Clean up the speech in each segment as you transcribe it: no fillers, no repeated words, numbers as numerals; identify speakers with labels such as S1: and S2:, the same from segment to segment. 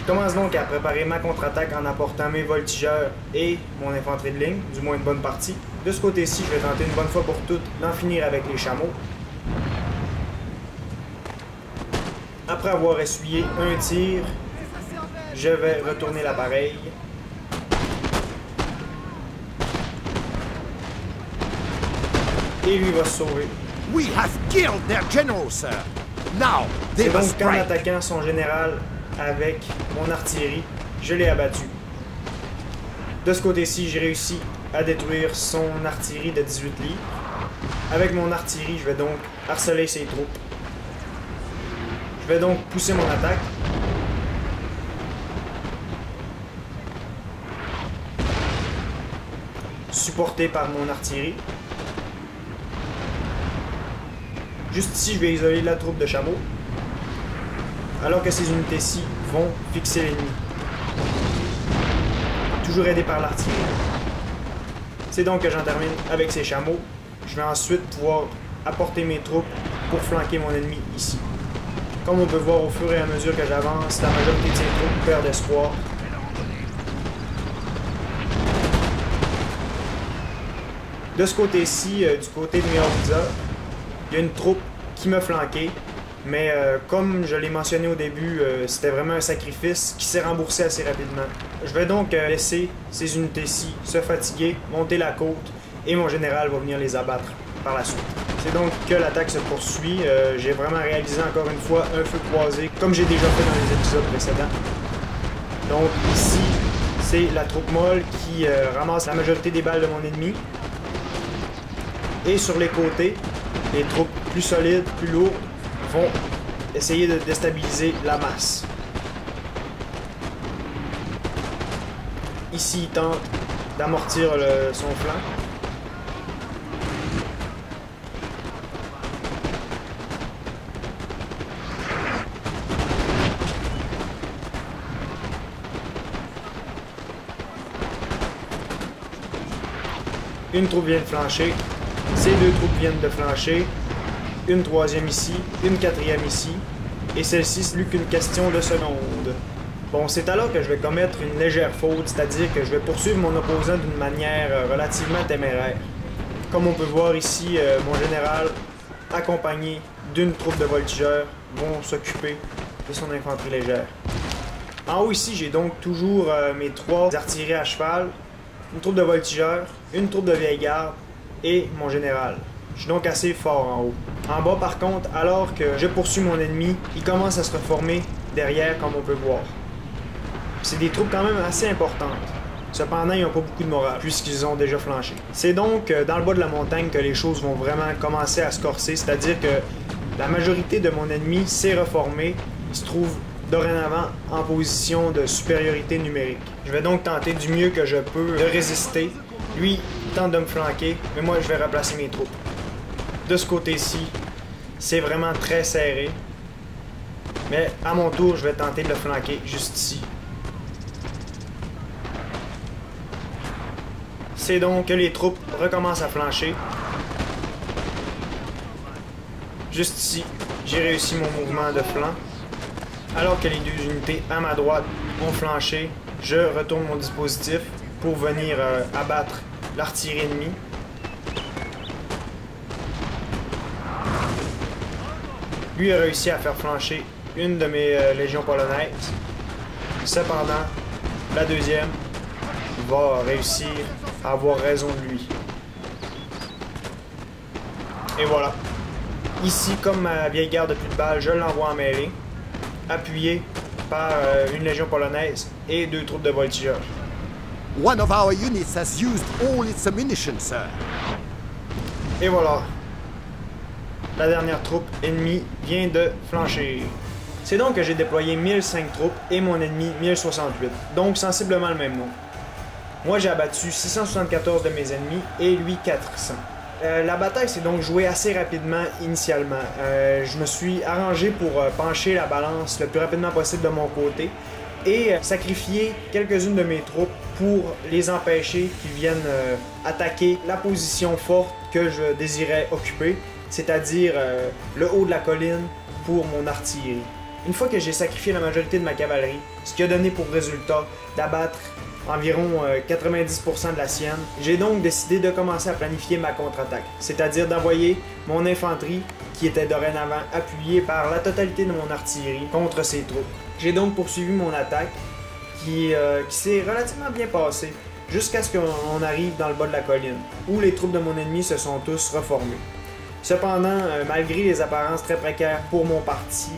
S1: commence donc à préparer ma contre-attaque en apportant mes voltigeurs et mon infanterie de ligne, du moins une bonne partie. De ce côté-ci, je vais tenter une bonne fois pour toutes d'en finir avec les chameaux. Après avoir essuyé un tir, je vais retourner l'appareil. Et lui va se sauver.
S2: We have killed their general, sir. Now they
S1: C'est donc
S2: must
S1: qu'en
S2: strike.
S1: attaquant son général avec mon artillerie, je l'ai abattu. De ce côté-ci, j'ai réussi à détruire son artillerie de 18 livres. Avec mon artillerie, je vais donc harceler ses troupes. Je vais donc pousser mon attaque. Supporté par mon artillerie. Juste ici, je vais isoler la troupe de chameaux. Alors que ces unités-ci vont fixer l'ennemi. Toujours aidé par l'artillerie. C'est donc que j'en termine avec ces chameaux. Je vais ensuite pouvoir apporter mes troupes pour flanquer mon ennemi ici. Comme on peut voir au fur et à mesure que j'avance, la majorité de ces troupes perdent espoir. De ce côté-ci, du côté de Meorwiza, il y a une troupe qui m'a flanqué. Mais comme je l'ai mentionné au début, c'était vraiment un sacrifice qui s'est remboursé assez rapidement. Je vais donc laisser ces unités-ci se fatiguer, monter la côte, et mon général va venir les abattre par la suite. C'est donc que l'attaque se poursuit. J'ai vraiment réalisé encore une fois un feu croisé, comme j'ai déjà fait dans les épisodes précédents. Donc ici, c'est la troupe molle qui ramasse la majorité des balles de mon ennemi. Et sur les côtés, les troupes plus solides, plus lourdes, vont essayer de déstabiliser la masse. Ici, il tente d'amortir son flanc. Une troupe vient de flancher. Ces deux troupes viennent de flancher. Une troisième ici, une quatrième ici, et celle-ci, c'est plus qu'une question de secondes. Bon, c'est alors que je vais commettre une légère faute, c'est-à-dire que je vais poursuivre mon opposant d'une manière relativement téméraire. Comme on peut voir ici, mon général, accompagné d'une troupe de voltigeurs, vont s'occuper de son infanterie légère. En haut ici, j'ai donc toujours mes trois artilleries à cheval, une troupe de voltigeurs, une troupe de vieille garde et mon général. Je suis donc assez fort en haut. En bas, par contre, alors que je poursuis mon ennemi, il commence à se reformer derrière, comme on peut voir. C'est des troupes quand même assez importantes. Cependant, ils n'ont pas beaucoup de morale, puisqu'ils ont déjà flanché. C'est donc dans le bas de la montagne que les choses vont vraiment commencer à se corser, c'est-à-dire que la majorité de mon ennemi s'est reformé. Il se trouve dorénavant en position de supériorité numérique. Je vais donc tenter du mieux que je peux de résister. Lui, il tente de me flanquer, mais moi, je vais replacer mes troupes. De ce côté-ci, c'est vraiment très serré. Mais à mon tour, je vais tenter de le flanquer juste ici. C'est donc que les troupes recommencent à flancher. Juste ici, j'ai réussi mon mouvement de flanc. Alors que les deux unités à ma droite ont flanché, je retourne mon dispositif pour venir abattre l'artillerie ennemie. Lui a réussi à faire flancher une de mes légions polonaises. Cependant, la deuxième va réussir à avoir raison de lui. Et voilà. Ici, comme ma vieille garde de plus de balles, je l'envoie en mêlée, appuyé par une légion polonaise et deux troupes de voltigeurs.
S2: One of our units has used all its ammunition, sir.
S1: Et voilà. La dernière troupe ennemie vient de flancher. C'est donc que j'ai déployé 1005 troupes et mon ennemi 1068, donc sensiblement le même nombre. Moi j'ai abattu 674 de mes ennemis et lui 400. La bataille s'est donc jouée assez rapidement initialement. Je me suis arrangé pour pencher la balance le plus rapidement possible de mon côté et sacrifier quelques-unes de mes troupes pour les empêcher qu'ils viennent attaquer la position forte que je désirais occuper, c'est-à-dire le haut de la colline pour mon artillerie. Une fois que j'ai sacrifié la majorité de ma cavalerie, ce qui a donné pour résultat d'abattre environ 90% de la sienne, j'ai donc décidé de commencer à planifier ma contre-attaque, c'est-à-dire d'envoyer mon infanterie, qui était dorénavant appuyée par la totalité de mon artillerie, contre ses troupes. J'ai donc poursuivi mon attaque, qui s'est relativement bien passée, jusqu'à ce qu'on arrive dans le bas de la colline, où les troupes de mon ennemi se sont tous reformées. Cependant, malgré les apparences très précaires pour mon parti,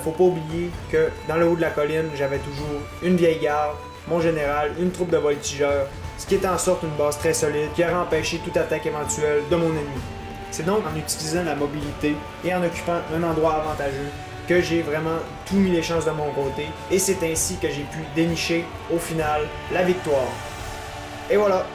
S1: faut pas oublier que dans le haut de la colline, j'avais toujours une vieille garde, mon général, une troupe de voltigeurs, ce qui était en sorte une base très solide qui aurait empêché toute attaque éventuelle de mon ennemi. C'est donc en utilisant la mobilité et en occupant un endroit avantageux que j'ai vraiment tout mis les chances de mon côté, et c'est ainsi que j'ai pu dénicher, au final, la victoire. Et voilà!